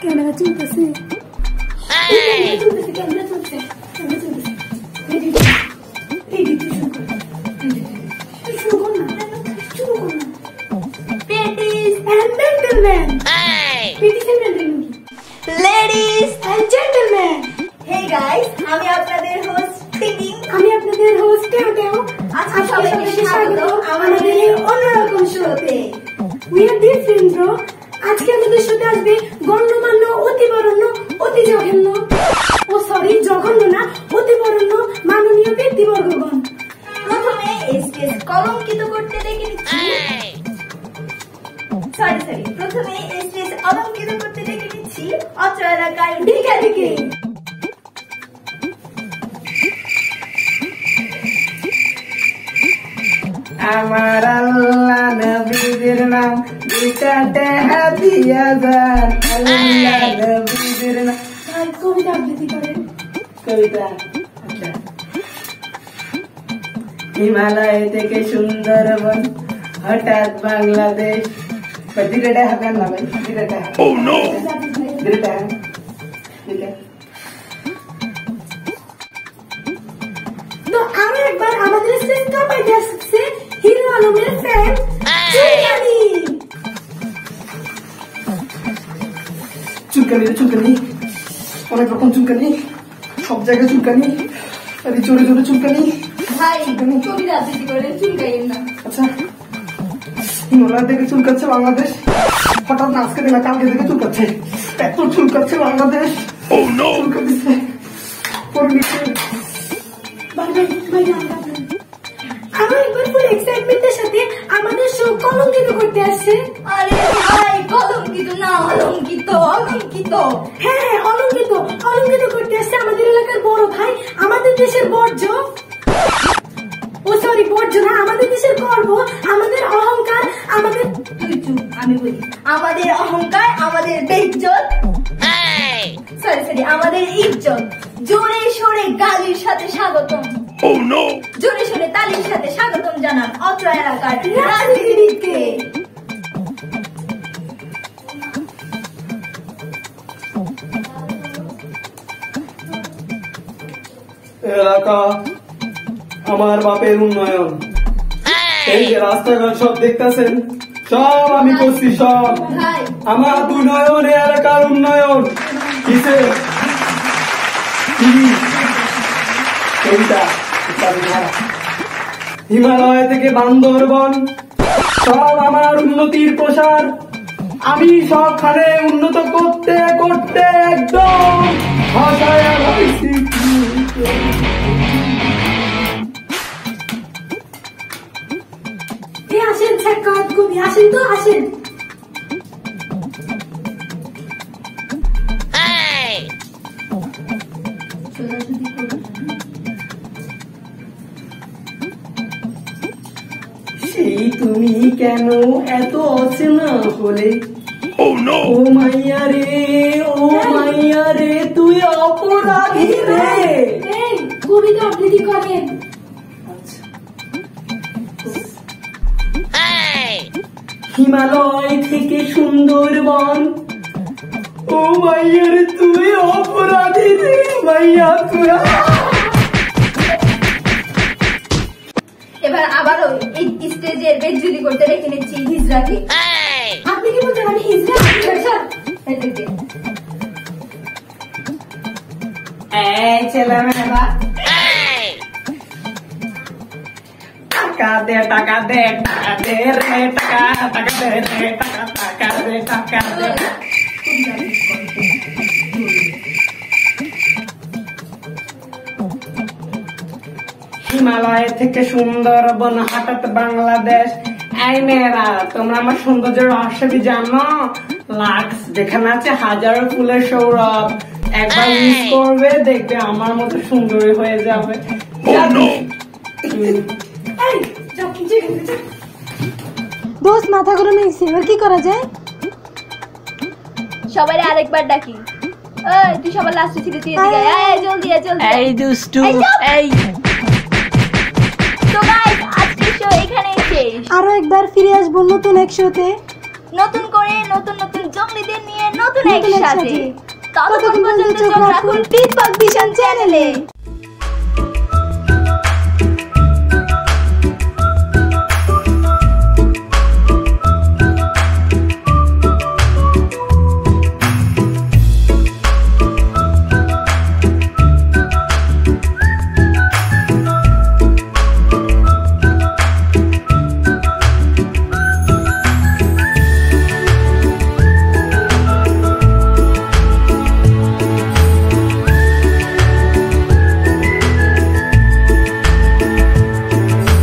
Camera চলতেছে Ladies and gentlemen, hey guys, আমি আপনাদের হোস্ট টিনি, আমি আপনাদের হোস্ট টেও। আজকে সবাইকে স্বাগত আমাদের এই অন্যরকম শোতে। We are different bro। আজকে আমাদের সাথে আসবে গণ্যমান্য, অতিবরণ্য, অতি জঘন্য, জঘন্য না, অতিবরণ্য মাননীয় ব্যক্তিবর্গগণ। প্রথমে স্টেজ কলঙ্কিত করতে দেখে নিচ্ছি। প্রথমে স্টেজ অলঙ্কিত করতে দেখে নিচ্ছি অত্র এলাকার ভিখারিকে। আমার আল্লাহ নবীদের নাম দুটাতে হাতিয়া যান। আল্লাহ নবীদের নাম। কবিতা আবৃত্তি করেন। কবিতা আচ্ছা। হিমালয় থেকে সুন্দরবন, হঠাৎ বাংলাদেশ। দিদিটা হাঁকান না ভাই, দিদিটা। Oh no! দিদিটা। তো আরো একবার আমাদের স্টেজ কাঁপাইতে আসছে হিরো আলমের ফ্যান চুলকানি। চুলকানি অনেক রকম চুলকানি, সব জায়গায় চুলকানি, আরে জোরে জোরে চুলকানি। ভাই কবিতা আবৃত্তি করেন, চুলকাইয়েন না। আচ্ছা, হিমালয় থেকে চুলকাচ্ছে বাংলাদেশ, হঠাৎ না আজকে দিলা কালকে থেকে চুলকাচ্ছে, এত চুলকাচ্ছে বাংলাদেশ। চুলকাচ্ছে আরো একবার ফুল এক্সাইটমেন্টের সাথে আমাদের শো কলঙ্কিত করতে আসছে। আরে ভাই কলঙ্কিত না, অলঙ্কিত অলঙ্কিত। হ্যাঁ অলঙ্কিত করতে আসছে আমাদের এলাকার বড় ভাই, আমাদের দেশের বর্জ্য, বর্জ্য না, আমাদের দেশের গর্ব, আমাদের অহংকার, আমাদের আমি বলি আমাদের অহংকার, আমাদের বেইজ্জত, আমাদের ইজ্জত। জোরে সোরে গালির সাথে স্বাগতম, জোরে সোরে তালির সাথে স্বাগতম জানান অত্র এলাকার রাজনীতিবিদকে। এলাকা আমার বাপের উন্নয়ন, এই যে রাস্তাঘাট সব দেখতেছেন, সব আমি করছি, সব আমার উন্নয়ন, এলাকার উন্নয়ন। কিসে হিমালয় থেকে বান্দরবন, সব আমার উন্নতির প্রসার। আমি সবখানে উন্নত করতে করতে একদম ভাষায় আসেন সাক্ষাৎ কবি, আসেন তো আসেন। সেই তুমি কেন এত অচেনা হলে? ও মাইয়া রে তুই অপরাধী রে। কবিতা আবৃত্তি করেন। হিমালয় থেকে সুন্দরবন, ও মাইয়া রে তুই অপরাধী রে। মাইয়া তুই। এবার আবারও এই স্টেজের বেজ্জতি করতে রেখে নিচ্ছি হিজড়াকে। আপনি কি বলছেন আমি হিজড়া? ছেলেমেয়েরা টাকা দে রে, টাকা দে রে, টাকা দে। হিমালয় থেকে সুন্দরবন, হঠাৎ বাংলাদেশ। এই মেয়েরা, তোমরা আমার সৌন্দর্যের রহস্য কি জানো? লাক্স যেখানে আছে হাজারো ফুলের সৌরভ, একবার মিস করবে, দেখবে আমার মতো সুন্দরী হয়ে যাবে। দোস্ত মাথা গরম হয়েছে, এবার কি করা যায়? সবাই আরেকবার ডাকি। তুই সবার লাস্টে ছিলি, তুই জলদি এই দুষ্টু। এই তো গাইস, আজকের শো এখানেই শেষ। আরো একবার ফিরে আসবো নতুন এক শোতে। নতুন করে নতুন নতুন জঙ্গলিদের নিয়ে নতুন একসাথে। ততক্ষণ পর্যন্ত চোখ রাখুন পিটপাক ভিশন চ্যানেলে।